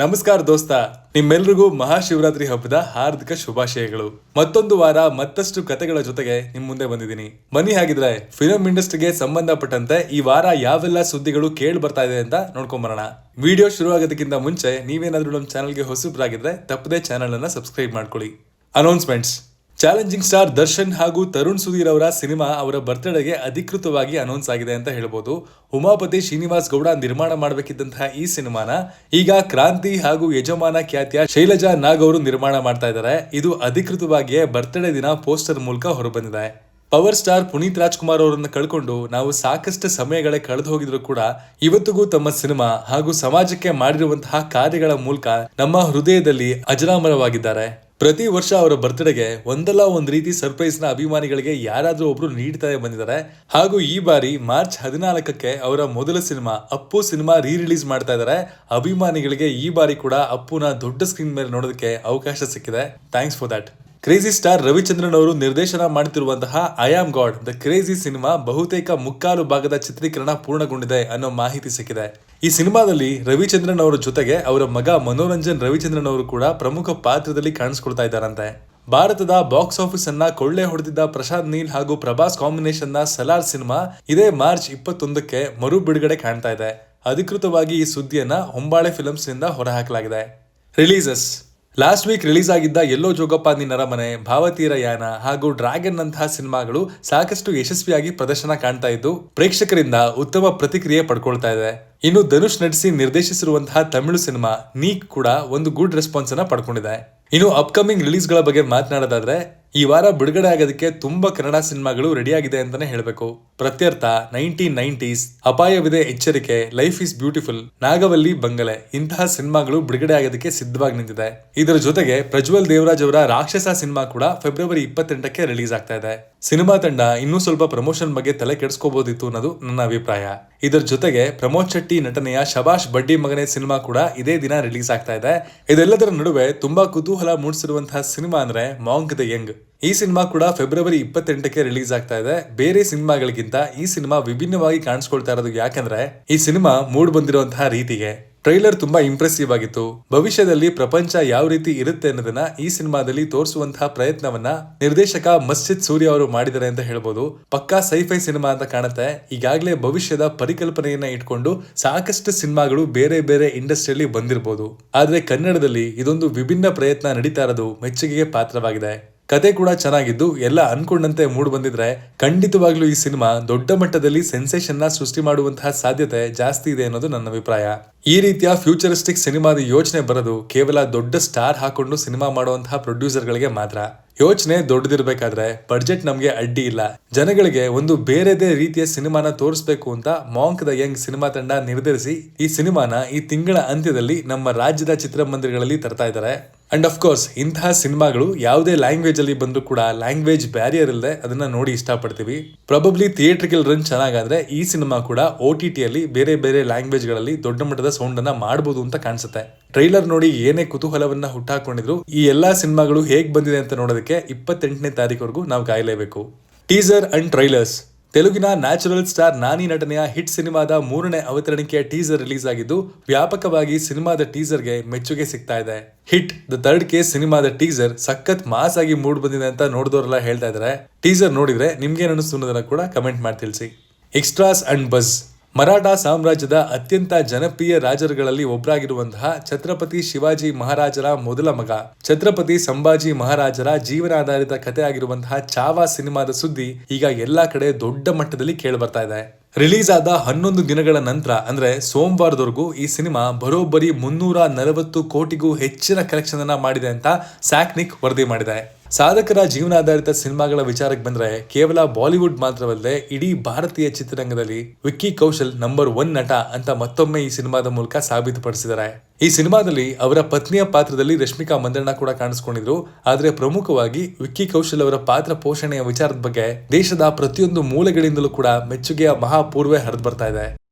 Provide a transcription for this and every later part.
ನಮಸ್ಕಾರ ದೋಸ್ತ, ನಿಮ್ಮೆಲ್ರಿಗೂ ಮಹಾಶಿವರಾತ್ರಿ ಹಬ್ಬದ ಹಾರ್ದಿಕ ಶುಭಾಶಯಗಳು. ಮತ್ತೊಂದು ವಾರ ಮತ್ತಷ್ಟು ಕತೆಗಳ ಜೊತೆಗೆ ನಿಮ್ ಮುಂದೆ ಬಂದಿದ್ದೀನಿ. ಬನ್ನಿ ಹಾಗಿದ್ರೆ ಫಿಲಂ ಇಂಡಸ್ಟ್ರಿಗೆ ಸಂಬಂಧಪಟ್ಟಂತೆ ಈ ವಾರ ಯಾವೆಲ್ಲ ಸುದ್ದಿಗಳು ಕೇಳಿ ಬರ್ತಾ ಇದೆ ಅಂತ ನೋಡ್ಕೊಂಬರೋಣ. ವಿಡಿಯೋ ಶುರು ಆಗೋದಕ್ಕಿಂತ ಮುಂಚೆ ನೀವೇನಾದ್ರೂ ನಮ್ಮ ಚಾನಲ್ಗೆ ಹೊಸಬ್ರಾಗಿದ್ರೆ ತಪ್ಪದೇ ಚಾನಲ್ ಅನ್ನ ಸಬ್ಸ್ಕ್ರೈಬ್ ಮಾಡ್ಕೊಳ್ಳಿ. ಅನೌನ್ಸ್ಮೆಂಟ್ಸ್. ಚಾಲೆಂಜಿಂಗ್ ಸ್ಟಾರ್ ದರ್ಶನ್ ಹಾಗೂ ತರುಣ್ ಸುಧೀರ್ ಅವರ ಸಿನಿಮಾ ಅವರ ಬರ್ತ್ಡೇಗೆ ಅಧಿಕೃತವಾಗಿ ಅನೌನ್ಸ್ ಆಗಿದೆ ಅಂತ ಹೇಳ್ಬೋದು. ಉಮಾಪತಿ ಶ್ರೀನಿವಾಸ್ ಗೌಡ ನಿರ್ಮಾಣ ಮಾಡಬೇಕಿದ್ದಂತಹ ಈ ಸಿನಿಮಾನ ಈಗ ಕ್ರಾಂತಿ ಹಾಗೂ ಯಜಮಾನ ಖ್ಯಾತಿಯ ಶೈಲಜಾ ನಾಗ್ ಅವರು ನಿರ್ಮಾಣ ಮಾಡ್ತಾ ಇದ್ದಾರೆ. ಇದು ಅಧಿಕೃತವಾಗಿಯೇ ಬರ್ತ್ಡೇ ದಿನ ಪೋಸ್ಟರ್ ಮೂಲಕ ಹೊರಬಂದಿದೆ. ಪವರ್ ಸ್ಟಾರ್ ಪುನೀತ್ ರಾಜ್ಕುಮಾರ್ ಅವರನ್ನು ಕಳ್ಕೊಂಡು ನಾವು ಸಾಕಷ್ಟು ಸಮಯಗಳೇ ಕಳೆದು ಹೋಗಿದ್ರು ಕೂಡ ಇವತ್ತಿಗೂ ತಮ್ಮ ಸಿನಿಮಾ ಹಾಗೂ ಸಮಾಜಕ್ಕೆ ಮಾಡಿರುವಂತಹ ಕಾರ್ಯಗಳ ಮೂಲಕ ನಮ್ಮ ಹೃದಯದಲ್ಲಿ ಅಜರಾಮರವಾಗಿದ್ದಾರೆ. ಪ್ರತಿ ವರ್ಷ ಅವರ ಬರ್ತ್ಡೇಗೆ ಒಂದಲ್ಲ ಒಂದ್ ರೀತಿ ಸರ್ಪ್ರೈಸ್ ನ ಅಭಿಮಾನಿಗಳಿಗೆ ಯಾರಾದ್ರೂ ಒಬ್ರು ನೀಡ್ತಾನೆ ಬಂದಿದ್ದಾರೆ. ಹಾಗೂ ಈ ಬಾರಿ ಮಾರ್ಚ್ 14ಕ್ಕೆ ಅವರ ಮೊದಲ ಸಿನಿಮಾ ಅಪ್ಪು ಸಿನಿಮಾ ರಿಲೀಸ್ ಮಾಡ್ತಾ ಇದ್ದಾರೆ. ಅಭಿಮಾನಿಗಳಿಗೆ ಈ ಬಾರಿ ಕೂಡ ಅಪ್ಪುನ ದೊಡ್ಡ ಸ್ಕ್ರೀನ್ ಮೇಲೆ ನೋಡೋದಕ್ಕೆ ಅವಕಾಶ ಸಿಕ್ಕಿದೆ. Thanks for that. Crazy star Ravichandran ಅವರು ನಿರ್ದೇಶನ ಮಾಡುತ್ತಿರುವಂತಹ I am God the crazy cinema ಬಹುತೇಕ ಮುಕ್ಕಾಲು ಭಾಗದ ಚಿತ್ರೀಕರಣ ಪೂರ್ಣಗೊಂಡಿದೆ ಅನ್ನೋ ಮಾಹಿತಿ ಸಿಕ್ಕಿದೆ. ಈ ಸಿನಿಮಾದಲ್ಲಿ ರವಿಚಂದ್ರನ್ ಅವರ ಜೊತೆಗೆ ಅವರ ಮಗ ಮನೋರಂಜನ್ ರವಿಚಂದ್ರನ್ ಅವರು ಕೂಡ ಪ್ರಮುಖ ಪಾತ್ರದಲ್ಲಿ ಕಾಣಿಸ್ಕೊಳ್ತಾ ಇದ್ದಾರಂತೆ. ಭಾರತದ ಬಾಕ್ಸ್ ಆಫೀಸ್ ಅನ್ನ ಕೊಳ್ಳೆ ಹೊಡೆದಿದ್ದ ಪ್ರಶಾಂತ್ ನೀಲ್ ಹಾಗೂ ಪ್ರಭಾಸ್ ಕಾಂಬಿನೇಷನ್ ನ ಸಲಾರ್ ಸಿನಿಮಾ ಇದೇ ಮಾರ್ಚ್ 21ಕ್ಕೆ ಮರು ಬಿಡುಗಡೆ ಕಾಣ್ತಾ ಇದೆ. ಅಧಿಕೃತವಾಗಿ ಈ ಸುದ್ದಿಯನ್ನ ಹೊಂಬಾಳೆ ಫಿಲ್ಮ್ಸ್ ನಿಂದ ಹೊರಹಾಕಲಾಗಿದೆ. ರಿಲೀಸಸ್. ಲಾಸ್ಟ್ ವೀಕ್ ರಿಲೀಸ್ ಆಗಿದ್ದ ಎಲ್ಲೋ ಜೋಗಪ್ಪ ನಿನ್ನ ಅರಮನೆ, ಭಾವತೀರ ಯಾನ ಹಾಗೂ ಡ್ರ್ಯಾಗನ್ ನಂತಹ ಸಿನಿಮಾಗಳು ಸಾಕಷ್ಟು ಯಶಸ್ವಿಯಾಗಿ ಪ್ರದರ್ಶನ ಕಾಣ್ತಾ ಇದ್ದು ಪ್ರೇಕ್ಷಕರಿಂದ ಉತ್ತಮ ಪ್ರತಿಕ್ರಿಯೆ ಪಡ್ಕೊಳ್ತಾ ಇದೆ. ಇನ್ನು ಧನುಷ್ ನಟಿಸಿ ನಿರ್ದೇಶಿಸಿರುವಂತಹ ತಮಿಳು ಸಿನಿಮಾ ನೀಕ್ ಕೂಡ ಒಂದು ಗುಡ್ ರೆಸ್ಪಾನ್ಸ್ ಅನ್ನ ಪಡ್ಕೊಂಡಿದೆ. ಇನ್ನು ಅಪ್ಕಮಿಂಗ್ ರಿಲೀಸ್ ಗಳ ಬಗ್ಗೆ ಮಾತನಾಡೋದಾದ್ರೆ ಈ ವಾರ ಬಿಡುಗಡೆ ಆಗೋದಕ್ಕೆ ತುಂಬಾ ಕನ್ನಡ ಸಿನಿಮಾಗಳು ರೆಡಿ ಆಗಿದೆ ಅಂತಾನೆ ಹೇಳ್ಬೇಕು. ಪ್ರತ್ಯರ್ಥ, 1990s, ಅಪಾಯವಿದೆ ಎಚ್ಚರಿಕೆ, ಲೈಫ್ ಇಸ್ ಬ್ಯೂಟಿಫುಲ್, ನಾಗವಲ್ಲಿ ಬಂಗಲೆ ಇಂತಹ ಸಿನಿಮಾಗಳು ಬಿಡುಗಡೆ ಆಗೋದಕ್ಕೆ ಸಿದ್ಧವಾಗಿ ನಿಂತಿದೆ. ಇದರ ಜೊತೆಗೆ ಪ್ರಜ್ವಲ್ ದೇವರಾಜ್ ಅವರ ರಾಕ್ಷಸ ಸಿನಿಮಾ ಕೂಡ ಫೆಬ್ರವರಿ 28ಕ್ಕೆ ರಿಲೀಸ್ ಆಗ್ತಾ ಇದೆ. ಸಿನಿಮಾ ತಂಡ ಇನ್ನೂ ಸ್ವಲ್ಪ ಪ್ರಮೋಷನ್ ಬಗ್ಗೆ ತಲೆ ಕೆಡಿಸ್ಕೋಬಹುದಿತ್ತು ಅನ್ನೋದು ನನ್ನ ಅಭಿಪ್ರಾಯ. ಇದರ ಜೊತೆಗೆ ಪ್ರಮೋದ್ ಶೆಟ್ಟಿ ನಟನೆಯ ಶಬಾಷ್ ಬಡ್ಡಿ ಮಗನೇ ಸಿನಿಮಾ ಕೂಡ ಇದೇ ದಿನ ರಿಲೀಸ್ ಆಗ್ತಾ ಇದೆ. ಇದೆಲ್ಲದರ ನಡುವೆ ತುಂಬಾ ಕುತೂಹಲ ಮೂಡಿಸಿರುವಂತಹ ಸಿನಿಮಾ ಅಂದ್ರೆ ಮಾಂಕ್ ದ ಯಂಗ್. ಈ ಸಿನಿಮಾ ಕೂಡ ಫೆಬ್ರವರಿ 28ಕ್ಕೆ ರಿಲೀಸ್ ಆಗ್ತಾ ಇದೆ. ಬೇರೆ ಸಿನಿಮಾಗಳಿಗಿಂತ ಈ ಸಿನಿಮಾ ವಿಭಿನ್ನವಾಗಿ ಕಾಣಿಸ್ಕೊಳ್ತಾ ಇರೋದು ಯಾಕಂದ್ರೆ ಈ ಸಿನಿಮಾ ಮೂಡ್ ಬಂದಿರುವಂತಹ ರೀತಿಗೆ. ಟ್ರೈಲರ್ ತುಂಬಾ ಇಂಪ್ರೆಸಿವ್ ಆಗಿತ್ತು. ಭವಿಷ್ಯದಲ್ಲಿ ಪ್ರಪಂಚ ಯಾವ ರೀತಿ ಇರುತ್ತೆ ಅನ್ನೋದನ್ನ ಈ ಸಿನಿಮಾದಲ್ಲಿ ತೋರಿಸುವಂತಹ ಪ್ರಯತ್ನವನ್ನ ನಿರ್ದೇಶಕ ಮಸ್ಜಿದ್ ಸೂರ್ಯ ಅವರು ಮಾಡಿದ್ದಾರೆ ಅಂತ ಹೇಳ್ಬೋದು. ಪಕ್ಕಾ ಸೈಫೈ ಸಿನಿಮಾ ಅಂತ ಕಾಣುತ್ತೆ. ಈಗಾಗಲೇ ಭವಿಷ್ಯದ ಪರಿಕಲ್ಪನೆಯನ್ನ ಇಟ್ಕೊಂಡು ಸಾಕಷ್ಟು ಸಿನಿಮಾಗಳು ಬೇರೆ ಬೇರೆ ಇಂಡಸ್ಟ್ರಿಯಲ್ಲಿ ಬಂದಿರಬಹುದು. ಆದ್ರೆ ಕನ್ನಡದಲ್ಲಿ ಇದೊಂದು ವಿಭಿನ್ನ ಪ್ರಯತ್ನ ನಡೀತಾ ಇರೋದು ಮೆಚ್ಚುಗೆಗೆ ಪಾತ್ರವಾಗಿದೆ. ಕತೆ ಕೂಡ ಚೆನ್ನಾಗಿದ್ದು ಎಲ್ಲ ಅನ್ಕೊಂಡಂತೆ ಮೂಡ್ ಬಂದಿದ್ರೆ ಖಂಡಿತವಾಗ್ಲೂ ಈ ಸಿನಿಮಾ ದೊಡ್ಡ ಮಟ್ಟದಲ್ಲಿ ಸೆನ್ಸೇಷನ್ ನ ಸೃಷ್ಟಿ ಮಾಡುವಂತಹ ಸಾಧ್ಯತೆ ಜಾಸ್ತಿ ಇದೆ ಅನ್ನೋದು ನನ್ನ ಅಭಿಪ್ರಾಯ. ಈ ರೀತಿಯ ಫ್ಯೂಚರಿಸ್ಟಿಕ್ ಸಿನಿಮಾದ ಯೋಚನೆ ಬರೋದು ಕೇವಲ ದೊಡ್ಡ ಸ್ಟಾರ್ ಹಾಕೊಂಡು ಸಿನಿಮಾ ಮಾಡುವಂತಹ ಪ್ರೊಡ್ಯೂಸರ್ ಗಳಿಗೆ ಮಾತ್ರ. ಯೋಚನೆ ದೊಡ್ಡದಿರ್ಬೇಕಾದ್ರೆ ಬಡ್ಜೆಟ್ ನಮ್ಗೆ ಅಡ್ಡಿ ಇಲ್ಲ. ಜನಗಳಿಗೆ ಒಂದು ಬೇರೆದೇ ರೀತಿಯ ಸಿನಿಮಾನ ತೋರಿಸ್ಬೇಕು ಅಂತ ಮಾಂಕ್ ದ ಯಂಗ್ ಸಿನಿಮಾ ತಂಡ ನಿರ್ಧರಿಸಿ ಈ ಸಿನಿಮಾನ ಈ ತಿಂಗಳ ಅಂತ್ಯದಲ್ಲಿ ನಮ್ಮ ರಾಜ್ಯದ ಚಿತ್ರಮಂದಿರಗಳಲ್ಲಿ ತರ್ತಾ ಇದ್ದಾರೆ. ಅಂಡ್ ಆಫ್ ಕೋರ್ಸ್ ಇಂತಹ ಸಿನಿಮಾಗಳು ಯಾವುದೇ ಲ್ಯಾಂಗ್ವೇಜ್ ಅಲ್ಲಿ ಬಂದ್ರು ಕೂಡ ಲ್ಯಾಂಗ್ವೇಜ್ ಬ್ಯಾರಿಯರ್ ಇಲ್ಲದೆ ಅದನ್ನ ನೋಡಿ ಇಷ್ಟಪಡ್ತೀವಿ. ಪ್ರಾಬಬ್ಲಿ ಥಿಯೇಟ್ರಿಕಲ್ ರನ್ ಚೆನ್ನಾಗಾದ್ರೆ ಈ ಸಿನಿಮಾ ಕೂಡ OTT ಅಲ್ಲಿ ಬೇರೆ ಬೇರೆ ಲ್ಯಾಂಗ್ವೇಜ್ ಗಳಲ್ಲಿ ದೊಡ್ಡ ಮಟ್ಟದ ಸೌಂಡ್ ಅನ್ನ ಮಾಡಬಹುದು ಅಂತ ಕಾಣಿಸುತ್ತೆ. ಟ್ರೈಲರ್ ನೋಡಿ ಏನೇ ಕುತೂಹಲವನ್ನ ಹುಟ್ಟಾಕೊಂಡಿದ್ರು ಈ ಎಲ್ಲಾ ಸಿನಿಮಾಗಳು ಹೇಗ್ ಬಂದಿದೆ ಅಂತ ನೋಡೋದಕ್ಕೆ 28ನೇ ತಾರೀಕುವರೆಗೂ ನಾವು ಕಾಯಲೇಬೇಕು. Teaser and trailers. ತೆಲುಗಿನ ನ್ಯಾಚುರಲ್ ಸ್ಟಾರ್ ನಾನಿ ನಟನೆಯ ಹಿಟ್ ಸಿನಿಮಾದ 3ನೇ ಅವತರಣಿಕೆಯ ಟೀಸರ್ ರಿಲೀಸ್ ಆಗಿದ್ದು ವ್ಯಾಪಕವಾಗಿ ಸಿನಿಮಾದ ಟೀಸರ್ಗೆ ಮೆಚ್ಚುಗೆ ಸಿಗ್ತಾ ಇದೆ. ಹಿಟ್ ದ ಥರ್ಡ್ ಕೇಸ್ ಸಿನಿಮಾದ ಟೀಸರ್ ಸಖತ್ ಮಾಸ್ ಆಗಿ ಮೂಡ್ ಬಂದಿದೆ ಅಂತ ನೋಡಿದವರೆಲ್ಲ ಹೇಳ್ತಾ ಇದ್ದಾರೆ. ಟೀಸರ್ ನೋಡಿದ್ರೆ ನಿಮ್ಗೇನು ಅನಿಸ್ತು ಅನ್ನೋದನ್ನ ಕೂಡ ಕಮೆಂಟ್ ಮಾಡಿ ತಿಳಿಸಿ. Extras and buzz. ಮರಾಠ ಸಾಮ್ರಾಜ್ಯದ ಅತ್ಯಂತ ಜನಪ್ರಿಯ ರಾಜರುಗಳಲ್ಲಿ ಒಬ್ಬರಾಗಿರುವಂತಹ ಛತ್ರಪತಿ ಶಿವಾಜಿ ಮಹಾರಾಜರ ಮೊದಲ ಮಗ ಛತ್ರಪತಿ ಸಂಭಾಜಿ ಮಹಾರಾಜರ ಜೀವನಾಧಾರಿತ ಕಥೆ ಆಗಿರುವಂತಹ ಚಾವಾ ಸಿನಿಮಾದ ಸುದ್ದಿ ಈಗ ಎಲ್ಲಾ ಕಡೆ ದೊಡ್ಡ ಮಟ್ಟದಲ್ಲಿ ಕೇಳಿ ಬರ್ತಾ ಇದೆ. ರಿಲೀಸ್ ಆದ 11 ದಿನಗಳ ನಂತರ ಅಂದ್ರೆ ಸೋಮವಾರದವರೆಗೂ ಈ ಸಿನಿಮಾ ಬರೋಬ್ಬರಿ 340 ಕೋಟಿಗೂ ಹೆಚ್ಚಿನ ಕಲೆಕ್ಷನ್ ಅನ್ನ ಮಾಡಿದೆ ಅಂತ ಸ್ಯಾಕ್ನಿಕ್ ವರದಿ ಮಾಡಿದೆ. ಸಾಧಕರ ಜೀವನಾಧಾರಿತ ಸಿನಿಮಾಗಳ ವಿಚಾರಕ್ಕೆ ಬಂದ್ರೆ ಕೇವಲ ಬಾಲಿವುಡ್ ಮಾತ್ರವಲ್ಲದೆ ಇಡೀ ಭಾರತೀಯ ಚಿತ್ರರಂಗದಲ್ಲಿ ವಿಕ್ಕಿ ಕೌಶಲ್ ನಂಬರ್ 1 ನಟ ಅಂತ ಮತ್ತೊಮ್ಮೆ ಈ ಸಿನಿಮಾದ ಮೂಲಕ ಸಾಬೀತುಪಡಿಸಿದ್ದಾರೆ. ಈ ಸಿನಿಮಾದಲ್ಲಿ ಅವರ ಪತ್ನಿಯ ಪಾತ್ರದಲ್ಲಿ ರಶ್ಮಿಕಾ ಮಂದಣ್ಣ ಕೂಡ ಕಾಣಿಸ್ಕೊಂಡಿದ್ರು. ಆದ್ರೆ ಪ್ರಮುಖವಾಗಿ ವಿಕ್ಕಿ ಕೌಶಲ್ ಅವರ ಪಾತ್ರ ಪೋಷಣೆಯ ವಿಚಾರದ ಬಗ್ಗೆ ದೇಶದ ಪ್ರತಿಯೊಂದು ಮೂಲೆಗಳಿಂದಲೂ ಕೂಡ ಮೆಚ್ಚುಗೆಯ ಮಹಾಪೂರ್ವೆ ಹರಿದು ಬರ್ತಾ ಇದೆ.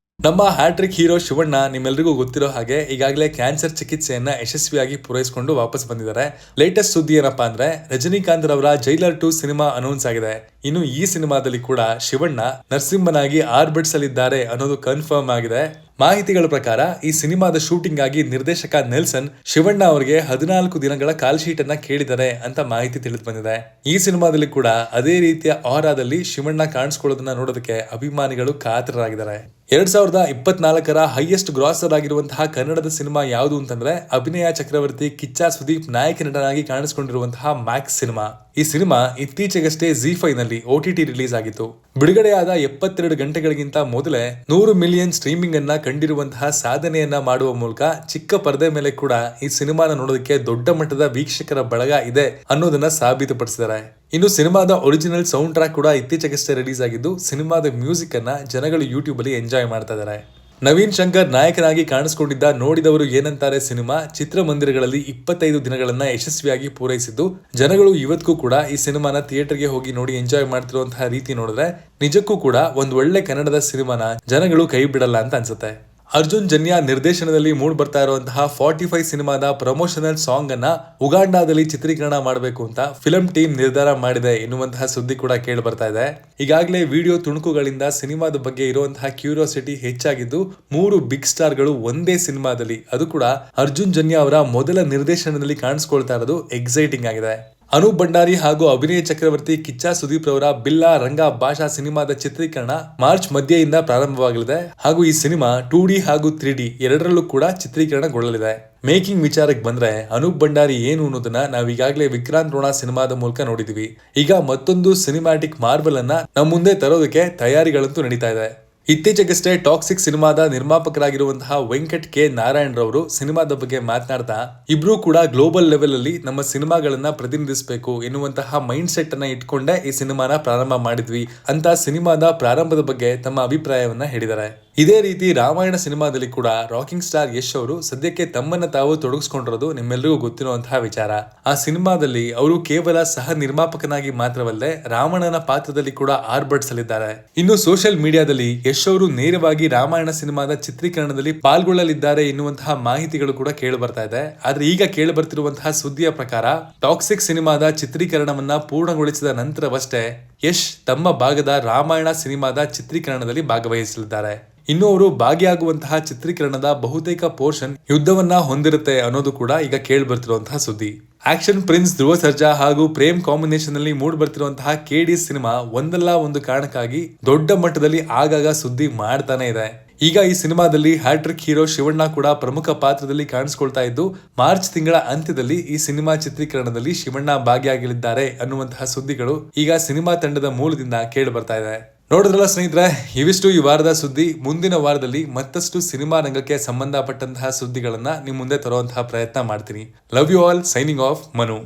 ನಮ್ಮ ಹ್ಯಾಟ್ರಿಕ್ ಹೀರೋ ಶಿವಣ್ಣ ನಿಮ್ಮೆಲ್ಲರಿಗೂ ಗೊತ್ತಿರೋ ಹಾಗೆ ಈಗಾಗಲೇ ಕ್ಯಾನ್ಸರ್ ಚಿಕಿತ್ಸೆಯನ್ನ ಯಶಸ್ವಿಯಾಗಿ ಪೂರೈಸಿಕೊಂಡು ವಾಪಸ್ ಬಂದಿದ್ದಾರೆ. ಲೇಟೆಸ್ಟ್ ಸುದ್ದಿ ಏನಪ್ಪಾ ಅಂದ್ರೆ ರಜನಿಕಾಂತ್ ರವರ ಜೈಲರ್ 2 ಸಿನಿಮಾ ಅನೌನ್ಸ್ ಆಗಿದೆ. ಇನ್ನು ಈ ಸಿನಿಮಾದಲ್ಲಿ ಕೂಡ ಶಿವಣ್ಣ ನರಸಿಂಹನಾಗಿ ಆರ್ಭಟಿಸಲಿದ್ದಾರೆ ಅನ್ನೋದು ಕನ್ಫರ್ಮ್ ಆಗಿದೆ. ಮಾಹಿತಿಗಳ ಪ್ರಕಾರ ಈ ಸಿನಿಮಾದ ಶೂಟಿಂಗ್ ಆಗಿ ನಿರ್ದೇಶಕ ನೆಲ್ಸನ್ ಶಿವಣ್ಣ ಅವರಿಗೆ 14 ದಿನಗಳ ಕಾಲ್ ಶೀಟ್ ಅನ್ನ ಕೇಳಿದ್ದಾರೆ ಅಂತ ಮಾಹಿತಿ ತಿಳಿದು ಬಂದಿದೆ. ಈ ಸಿನಿಮಾದಲ್ಲಿ ಕೂಡ ಅದೇ ರೀತಿಯ ಆರಾದಲ್ಲಿ ಶಿವಣ್ಣ ಕಾಣಿಸ್ಕೊಳ್ಳೋದನ್ನ ನೋಡೋದಕ್ಕೆ ಅಭಿಮಾನಿಗಳು ಕಾತರರಾಗಿದ್ದಾರೆ. 2024ರ ಹೈಯೆಸ್ಟ್ ಗ್ರಾಸರ್ ಆಗಿರುವಂತಹ ಕನ್ನಡದ ಸಿನಿಮಾ ಯಾವುದು ಅಂತಂದ್ರೆ ಅಭಿನಯ ಚಕ್ರವರ್ತಿ ಕಿಚ್ಚ ಸುದೀಪ್ ನಾಯಕ ನಟನಾಗಿ ಕಾಣಿಸಿಕೊಂಡಿರುವಂತಹ ಮ್ಯಾಕ್ಸ್ ಸಿನಿಮಾ. ಈ ಸಿನಿಮಾ ಇತ್ತೀಚೆಗಷ್ಟೇ ZEE5 ನಲ್ಲಿ OTT ರಿಲೀಸ್ ಆಗಿತ್ತು. ಬಿಡುಗಡೆಯಾದ 72 ಗಂಟೆಗಳಿಗಿಂತ ಮೊದಲೇ 100 ಮಿಲಿಯನ್ ಸ್ಟ್ರೀಮಿಂಗ್ ಅನ್ನ ಕಂಡಿರುವಂತಹ ಸಾಧನೆಯನ್ನ ಮಾಡುವ ಮೂಲಕ ಚಿಕ್ಕ ಪರದೆ ಮೇಲೆ ಕೂಡ ಈ ಸಿನಿಮಾನ ನೋಡೋದಕ್ಕೆ ದೊಡ್ಡ ಮಟ್ಟದ ವೀಕ್ಷಕರ ಬಳಗ ಇದೆ ಅನ್ನೋದನ್ನ ಸಾಬೀತುಪಡಿಸಿದ್ದಾರೆ. ಇನ್ನು ಸಿನಿಮಾದ ಒರಿಜಿನಲ್ ಸೌಂಡ್ ಟ್ರ್ಯಾಕ್ ಕೂಡ ಇತ್ತೀಚೆಗಷ್ಟೇ ರಿಲೀಸ್ ಆಗಿದ್ದು ಸಿನಿಮಾದ ಮ್ಯೂಸಿಕ್ ಅನ್ನ ಜನಗಳು ಯೂಟ್ಯೂಬ್ ಅಲ್ಲಿ ಎಂಜಾಯ್ ಮಾಡ್ತಾ ಇದ್ದಾರೆ. ನವೀನ್ ಶಂಕರ್ ನಾಯಕನಾಗಿ ಕಾಣಿಸಿಕೊಂಡಿದ್ದ ನೋಡಿದವರು ಏನಂತಾರೆ ಸಿನಿಮಾ ಚಿತ್ರಮಂದಿರಗಳಲ್ಲಿ 25 ದಿನಗಳನ್ನ ಯಶಸ್ವಿಯಾಗಿ ಪೂರೈಸಿದ್ದು ಜನಗಳು ಇವತ್ತಿಗೂ ಕೂಡ ಈ ಸಿನಿಮಾನ ಥಿಯೇಟರ್ಗೆ ಹೋಗಿ ನೋಡಿ ಎಂಜಾಯ್ ಮಾಡ್ತಿರುವಂತಹ ರೀತಿ ನೋಡಿದ್ರೆ ನಿಜಕ್ಕೂ ಕೂಡ ಒಂದ್ ಒಳ್ಳೆ ಕನ್ನಡದ ಸಿನಿಮಾನ ಜನಗಳು ಕೈ ಬಿಡಲ್ಲ ಅಂತ ಅನ್ಸುತ್ತೆ. ಅರ್ಜುನ್ ಜನ್ಯ ನಿರ್ದೇಶನದಲ್ಲಿ ಮೂಡ್ ಬರ್ತಾ ಇರುವಂತಹ 45 ಸಿನಿಮಾದ ಪ್ರಮೋಷನಲ್ ಸಾಂಗ್ ಅನ್ನ ಉಗಾಂಡಾದಲ್ಲಿ ಚಿತ್ರೀಕರಣ ಮಾಡಬೇಕು ಅಂತ ಫಿಲಂ ಟೀಮ್ ನಿರ್ಧಾರ ಮಾಡಿದೆ ಎನ್ನುವಂತಹ ಸುದ್ದಿ ಕೂಡ ಕೇಳಿ ಬರ್ತಾ ಇದೆ. ಈಗಾಗಲೇ ವಿಡಿಯೋ ತುಣುಕುಗಳಿಂದ ಸಿನಿಮಾದ ಬಗ್ಗೆ ಇರುವಂತಹ ಕ್ಯೂರಿಯಾಸಿಟಿ ಹೆಚ್ಚಾಗಿದ್ದು 3 ಬಿಗ್ ಸ್ಟಾರ್ಗಳು ಒಂದೇ ಸಿನಿಮಾದಲ್ಲಿ ಅದು ಕೂಡ ಅರ್ಜುನ್ ಜನ್ಯ ಅವರ ಮೊದಲ ನಿರ್ದೇಶನದಲ್ಲಿ ಕಾಣಿಸ್ಕೊಳ್ತಾ ಇರೋದು ಎಕ್ಸೈಟಿಂಗ್ ಆಗಿದೆ. ಅನೂಪ್ ಭಂಡಾರಿ ಹಾಗೂ ಅಭಿನಯ ಚಕ್ರವರ್ತಿ ಕಿಚ್ಚ ಸುದೀಪ್ ರವರ ಬಿಲ್ಲಾ ರಂಗ ಭಾಷಾ ಸಿನಿಮಾದ ಚಿತ್ರೀಕರಣ ಮಾರ್ಚ್ ಮಧ್ಯೆಯಿಂದ ಪ್ರಾರಂಭವಾಗಲಿದೆ ಹಾಗೂ ಈ ಸಿನಿಮಾ 2D ಹಾಗೂ 3D ಎರಡರಲ್ಲೂ ಕೂಡ ಚಿತ್ರೀಕರಣಗೊಳ್ಳಲಿದೆ. ಮೇಕಿಂಗ್ ವಿಚಾರಕ್ಕೆ ಬಂದ್ರೆ ಅನೂಪ್ ಭಂಡಾರಿ ಏನು ಅನ್ನೋದನ್ನ ನಾವೀಗಾಗಲೇ ವಿಕ್ರಾಂತ್ ರೋಣ ಸಿನಿಮಾದ ಮೂಲಕ ನೋಡಿದೀವಿ. ಈಗ ಮತ್ತೊಂದು ಸಿನಿಮ್ಯಾಟಿಕ್ ಮಾರ್ಬಲ್ ಅನ್ನ ನಮ್ಮ ಮುಂದೆ ತರೋದಕ್ಕೆ ತಯಾರಿಗಳಂತೂ ನಡೀತಾ ಇದೆ. ಇತ್ತೀಚೆಗಷ್ಟೇ ಟಾಕ್ಸಿಕ್ ಸಿನಿಮಾದ ನಿರ್ಮಾಪಕರಾಗಿರುವಂತಹ ವೆಂಕಟ್ ಕೆ ನಾರಾಯಣ್ ರವರು ಸಿನಿಮಾದ ಬಗ್ಗೆ ಮಾತನಾಡ್ತಾ ಇಬ್ರು ಕೂಡ ಗ್ಲೋಬಲ್ ಲೆವೆಲ್ ಅಲ್ಲಿ ನಮ್ಮ ಸಿನಿಮಾಗಳನ್ನ ಪ್ರತಿನಿಧಿಸಬೇಕು ಎನ್ನುವಂತಹ ಮೈಂಡ್ ಸೆಟ್ ಅನ್ನ ಇಟ್ಕೊಂಡೇ ಈ ಸಿನಿಮಾನ ಪ್ರಾರಂಭ ಮಾಡಿದ್ವಿ ಅಂತ ಸಿನಿಮಾದ ಪ್ರಾರಂಭದ ಬಗ್ಗೆ ತಮ್ಮ ಅಭಿಪ್ರಾಯವನ್ನ ಹೇಳಿದ್ದಾರೆ. ಇದೇ ರೀತಿ ರಾಮಾಯಣ ಸಿನಿಮಾದಲ್ಲಿ ಕೂಡ ರಾಕಿಂಗ್ ಸ್ಟಾರ್ ಯಶ್ ಅವರು ಸದ್ಯಕ್ಕೆ ತಮ್ಮನ್ನ ತಾವು ತೊಡಗಿಸ್ಕೊಂಡಿರೋದು ನಿಮ್ಮೆಲ್ಲರಿಗೂ ಗೊತ್ತಿರುವಂತಹ ವಿಚಾರ. ಆ ಸಿನಿಮಾದಲ್ಲಿ ಅವರು ಕೇವಲ ಸಹ ನಿರ್ಮಾಪಕನಾಗಿ ಮಾತ್ರವಲ್ಲದೆ ರಾವಣನ ಪಾತ್ರದಲ್ಲಿ ಕೂಡ ಆರ್ಭಟಿಸಲಿದ್ದಾರೆ. ಇನ್ನು ಸೋಷಿಯಲ್ ಮೀಡಿಯಾದಲ್ಲಿ ಯಶ್ ಅವರು ನೇರವಾಗಿ ರಾಮಾಯಣ ಸಿನಿಮಾದ ಚಿತ್ರೀಕರಣದಲ್ಲಿ ಪಾಲ್ಗೊಳ್ಳಲಿದ್ದಾರೆ ಎನ್ನುವಂತಹ ಮಾಹಿತಿಗಳು ಕೂಡ ಕೇಳಿ ಬರ್ತಾ ಇದೆ. ಆದ್ರೆ ಈಗ ಕೇಳಿ ಬರ್ತಿರುವಂತಹ ಸುದ್ದಿಯ ಪ್ರಕಾರ ಟಾಕ್ಸಿಕ್ ಸಿನಿಮಾದ ಚಿತ್ರೀಕರಣವನ್ನ ಪೂರ್ಣಗೊಳಿಸಿದ ನಂತರವಷ್ಟೇ ಯಶ್ ತಮ್ಮ ಭಾಗದ ರಾಮಾಯಣ ಸಿನಿಮಾದ ಚಿತ್ರೀಕರಣದಲ್ಲಿ ಭಾಗವಹಿಸಲಿದ್ದಾರೆ. ಇನ್ನು ಅವರು ಭಾಗಿಯಾಗುವಂತಹ ಚಿತ್ರೀಕರಣದ ಬಹುತೇಕ ಪೋರ್ಷನ್ ಯುದ್ಧವನ್ನ ಹೊಂದಿರುತ್ತೆ ಅನ್ನೋದು ಕೂಡ ಈಗ ಕೇಳಿ ಬರ್ತಿರುವಂತಹ ಸುದ್ದಿ. ಆಕ್ಷನ್ ಪ್ರಿನ್ಸ್ ಧ್ರುವ ಸರ್ಜಾ ಹಾಗೂ ಪ್ರೇಮ್ ಕಾಂಬಿನೇಷನ್ ನಲ್ಲಿ ಮೂಡ್ ಬರ್ತಿರುವಂತಹ KD ಸಿನಿಮಾ ಒಂದಲ್ಲ ಒಂದು ಕಾರಣಕ್ಕಾಗಿ ದೊಡ್ಡ ಮಟ್ಟದಲ್ಲಿ ಆಗಾಗ ಸುದ್ದಿ ಮಾಡ್ತಾನೆ ಇದೆ. ಈಗ ಈ ಸಿನಿಮಾದಲ್ಲಿ ಹ್ಯಾಟ್ರಿಕ್ ಹೀರೋ ಶಿವಣ್ಣ ಕೂಡ ಪ್ರಮುಖ ಪಾತ್ರದಲ್ಲಿ ಕಾಣಿಸ್ಕೊಳ್ತಾ ಇದ್ದು ಮಾರ್ಚ್ ತಿಂಗಳ ಅಂತ್ಯದಲ್ಲಿ ಈ ಸಿನಿಮಾ ಚಿತ್ರೀಕರಣದಲ್ಲಿ ಶಿವಣ್ಣ ಭಾಗಿಯಾಗಲಿದ್ದಾರೆ ಅನ್ನುವಂತಹ ಸುದ್ದಿಗಳು ಈಗ ಸಿನಿಮಾ ತಂಡದ ಮೂಲದಿಂದ ಕೇಳಿ ಬರ್ತಾ ಇದೆ. ನೋಡಿದ್ರಲ್ಲ ಸ್ನೇಹಿತರೆ, ಇವಿಷ್ಟು ಈ ವಾರದ ಸುದ್ದಿ. ಮುಂದಿನ ವಾರದಲ್ಲಿ ಮತ್ತಷ್ಟು ಸಿನಿಮಾ ರಂಗಕ್ಕೆ ಸಂಬಂಧಪಟ್ಟಂತಹ ಸುದ್ದಿಗಳನ್ನ ನಿಮ್ ಮುಂದೆ ತರುವಂತಹ ಪ್ರಯತ್ನ ಮಾಡ್ತೀನಿ. Love you all. Signing off, Manu.